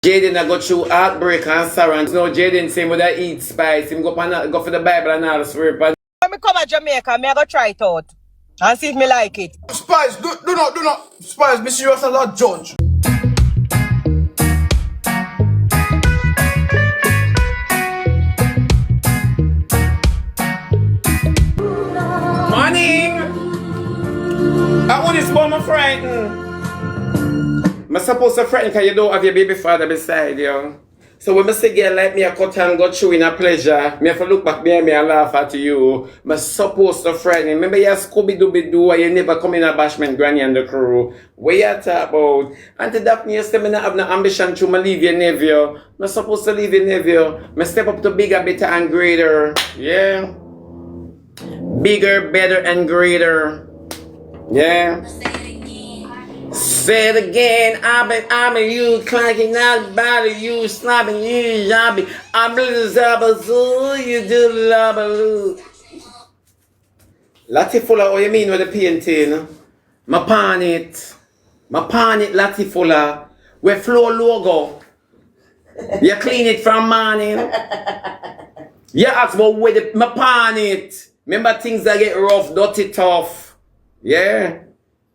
Jaden I go through heartbreak and sorrow. No, Jaden say when I eat spice, him go for the Bible and all swear. When me come to Jamaica, me I go try it out and see if me like it. Spice, do not, Spice, be serious as a judge. Morning! I want this mama frightened. I'm supposed to frighten because you don't have your baby father beside you. So when I say girl like me, I cut and go through in a pleasure. Me have to look back behind me and laugh at you. I'm supposed to frighten. Remember you Scooby-Dooby-Doo and you never come in a bashment granny and the crew. What you talk about? Auntie Daphne, you say me not have no ambition to leave your nephew. I'm supposed to leave your nephew. I step up to bigger, better and greater. Yeah. Bigger, better and greater. Yeah. Say it again, I'm a you clanking out body, you slapping you zombie. I'm little zabazoo, you do labaloo. Latifula, what you mean with the painting? My pan it, Latifula. We floor logo. You clean it from morning. You ask about where the my pan it. Remember things that get rough, dirty, tough. Yeah.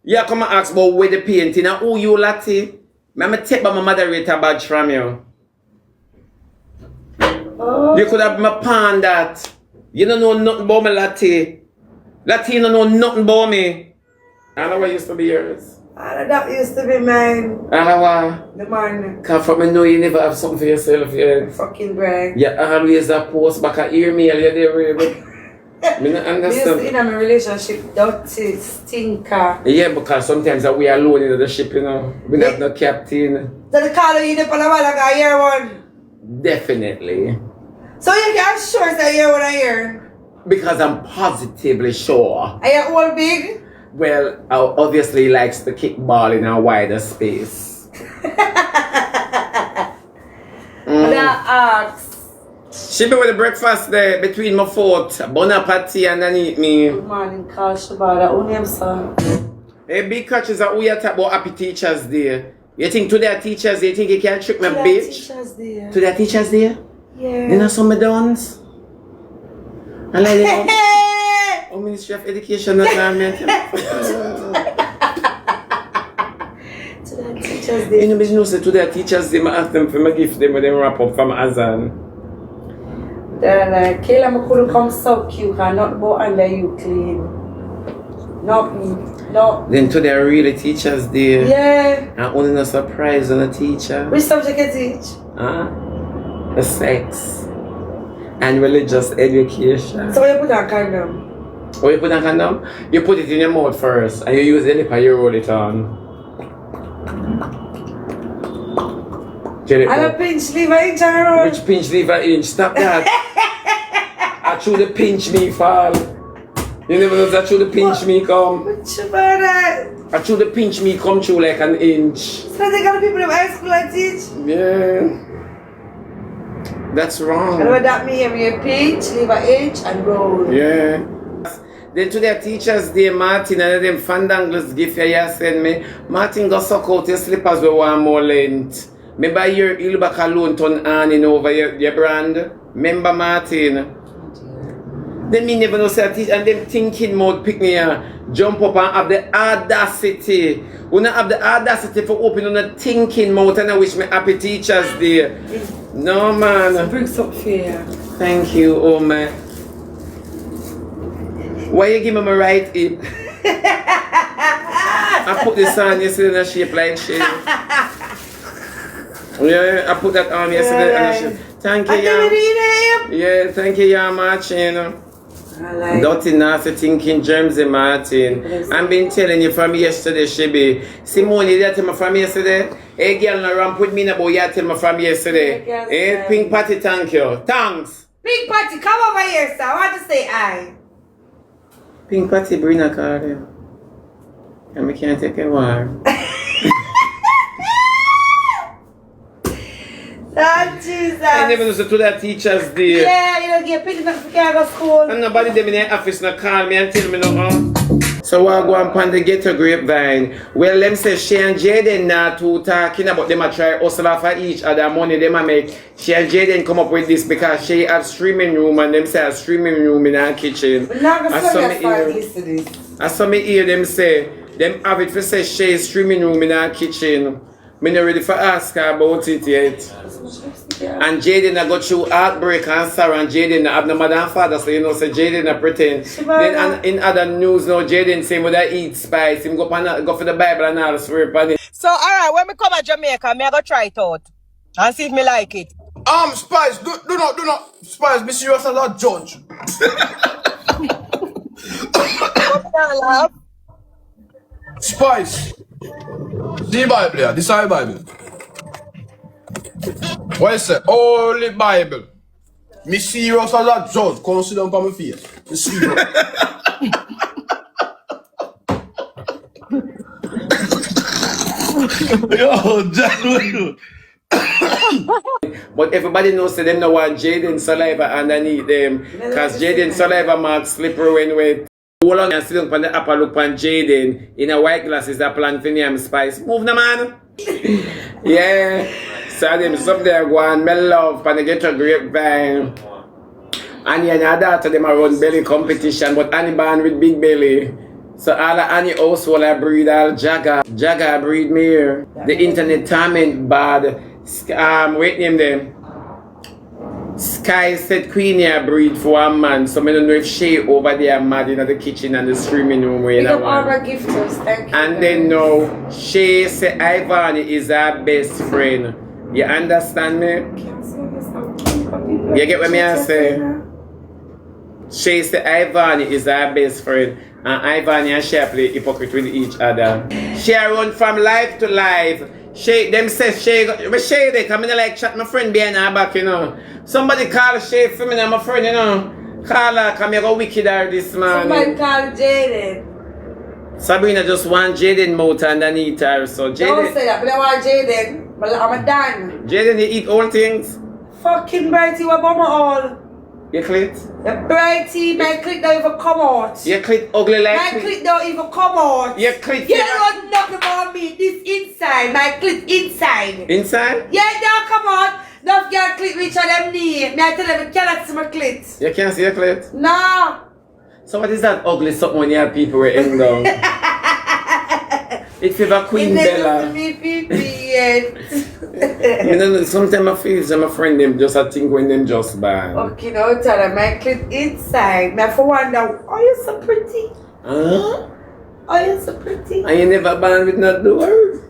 Yeah, come and ask about where the painting and who you Lati. I'm take my moderator badge from you. Oh. You could have my pan that. You don't know nothing about me, Lati. Lati, you don't know nothing about me. I know what used to be yours. That used to be mine. What? The man. Because from me know you never have something for yourself yet. Fucking brag. You always a post back at email you there, but me not understand. This in a relationship, dirty, stinker. Yeah, because sometimes we are alone in the ship, you know. We have no captain. So the call you up on a while like a year one. Definitely. So you can sure it's a year one a year? Because I'm positively sure. Are you all big? Well, obviously he likes to kick ball in a wider space. That asks. She be with the breakfast there between my foot, Bon Appetit and then eat me. Good morning, call Shebada. Who name son? Hey, big catches are who you talk about Happy Teachers Day. You think to their teachers, you think you can trick me, bitch? Teachers Day. To their teachers Day? Yeah. You know some of the dons? I like them. Oh, Ministry of Education, not government. To that Teachers Day. You know, business to their teachers, they ask them for my gift, them when they wrap up from Azan. They're like, Kayla, I couldn't come so cute, and not about under you clean. Nothing. No. Then to their really teachers day. Yeah. And only no surprise on a teacher. Which subject you teach? The sex. And religious education. So you put on condom? Oh, you put on condom? You put it in your mouth first and you use the lip and you roll it on. And a pinch leave an inch and roll. Which pinch leave an inch? Stop that. I threw the pinch me fall. You never know that through the pinch me come. What you about that? I threw the pinch me come through like an inch. So they got people in high school that teach? Yeah. That's wrong. And what that mean? You pinch, leave an inch and roll. Yeah. Then to their teachers, they Martin and them fandangles gift you send me. Martin go suck out your slippers with one more length. Remember you'll back alone turn on in over your brand. Remember Martin? Then me never know say teach and them thinking mode pick me jump up and have the audacity. We not have the audacity for open on a thinking mouth and I wish me happy teachers day. No man. So bring some fear. Thank you, oh man. Why you give me my right hip? I put this on yesterday in a shape like shit. Yeah, I put that on yesterday in a shape. Thank you, yeah, thank you, yeah, Martin. Like Dirty nasty thinking germs in Martin. I've been telling you from yesterday, Shebby. Simone, you tell me from yesterday? Hey girl, no ramp with me about you tell me from yesterday. Hey, Pink Patty, thank you. Thanks. Pink Patty, come over here, sir. I want to say hi. Pink Patty, bring a card here. And we can't take a war. Oh, Jesus. I never know to that teachers day. Yeah, you don't get paid enough to go to school. And nobody them in the office no call me and tell me no. So I go on the ghetto grapevine. Well, them say she and Jaden not too talking about them a try hustle off of each other money them a make. She and Jaden come up with this because she have streaming room and them say a streaming room in her kitchen. I saw me hear them say them have it for say she streaming room in her kitchen. Me not ready for ask her about it yet. And Jaden I got through heartbreak and sorrow, and Jaden have no mother and father, so you know, so Jaden I pretend. Then in other news now, Jaden say would I eat spice, him go for the Bible and all swear upon it. So alright, when me come to Jamaica, me I go try it out. And see if me like it. Spice, do not, Spice, be serious as a judge. Spice. The Bible, yeah, this is the Bible. What is it? Holy Bible. Me serious as a judge. Come sit down on my face. Me serious. Yo, John. But everybody knows that them no want Jaden saliva underneath them. Because Jaden saliva marks slippery when wet. Hold on and sit down on the upper look on Jaden in a white glasses that plant for name Spice. Move the man. Yeah. So them up there go on my love on the ghetto grapevine. Annie and her daughter them a run belly competition, but Annie born with big belly. So all of Annie household I breed all Jagga. Jagga breed me here. The internet torment bad. Wait name them. Sky said Queenie a breed for a man, so I don't know if she over there mad in the kitchen and the streaming room where you want. Gifters, thank you. And then now she said Ivan is her best friend. You understand me? You get what me I say? She said Ivan is her best friend, and Ivan and she play hypocrite with each other. She run from life to life. Them say she they come in like chat my friend behind her back, you know. Somebody call Shay for me and my friend, you know. Call her, come here go wicked her this man. Somebody call Jaden. Sabrina just want Jaden mouth underneath her, so Jaden. Don't say that, but I want Jaden. But I'm a done. Jaden, you eat all things? Fucking Brighty, what about my all? Your clit? The Brighty, my clit don't even come out. Your clit ugly like my clit don't even come out. Your clit. You don't know nothing about me. This inside, my clit inside. Inside? Yeah, it don't come out. Enough girl clit reach on them knee. Me I tell them, you cannot see my clit. You can't see your clit? No. So what is that ugly something when you have people were in down? It's for Queen Bella. You know, sometimes I feel my friend them just I think when them just bad. Okay, now tell them my clit inside. Me for wonder, are you so pretty? Huh? Are you so pretty? And you never banned with no door?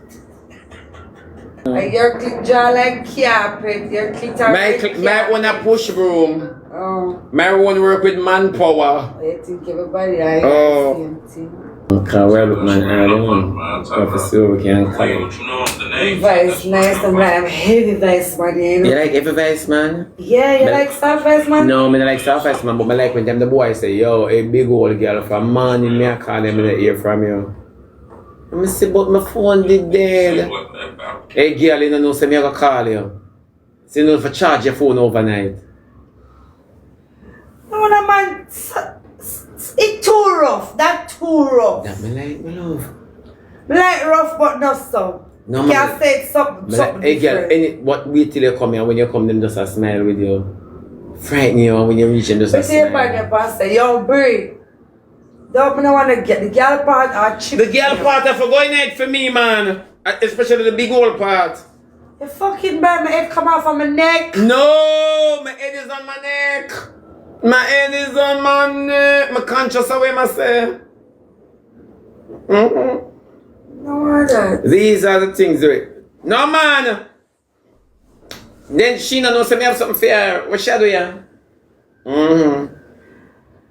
And your clit jaw like carpet. Your clit are like carpet. My one a push broom. Oh. My one work with manpower. I think everybody I oh. the same thing. Okay, well, man, I don't know. Professor, we can't call it. Vice, nice, I'm like, I'm heavy vice, man. You know? You like heavy vice, man? Yeah, you like soft vice, man? No, I don't like soft vice, man, but I like when them the boys say, yo, a big old girl from morning, me I call them in the ear from you. Let me see, but my phone did dead. Hey, girl, you don't know, say me I go call you. So you know, if I charge your phone overnight. No, man. It's too rough. That too rough. That me like, my love. Me like rough, but not so. No, you can't say it's something like, hey, girl, what wait till you come here, when you come, them just a smile with you. Frighten you, when you reach them, just a smile. But your pastor, yo, breathe. Don't me want to get the girl part or chip. The girl part are for going out for me, man. Especially the big old part. You fucking bad, my head come off on my neck. No, my head is on my neck. My head is on my neck. My conscious away myself. No, that. These are the things. No, man. Then she no know say me have something for her. What she do ya?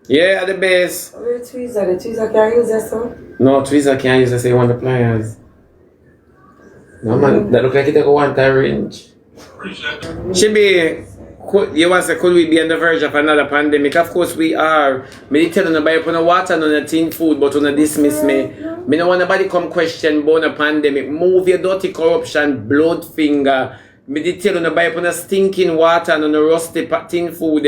Yeah, the best. Where tweezer? The tweezer can't use that so? No, tweezer can't use that, so you want the pliers. No, man, that look like it take a one-time range. She be, you want to say, could we be on the verge of another pandemic? Of course we are. Me did tell you to buy up on the water and on the tin food, but on the dismiss me. Me no want nobody come question about a pandemic. Move your dirty corruption, blood finger. Me did tell you to buy up on the stinking water and on the rusty tin food.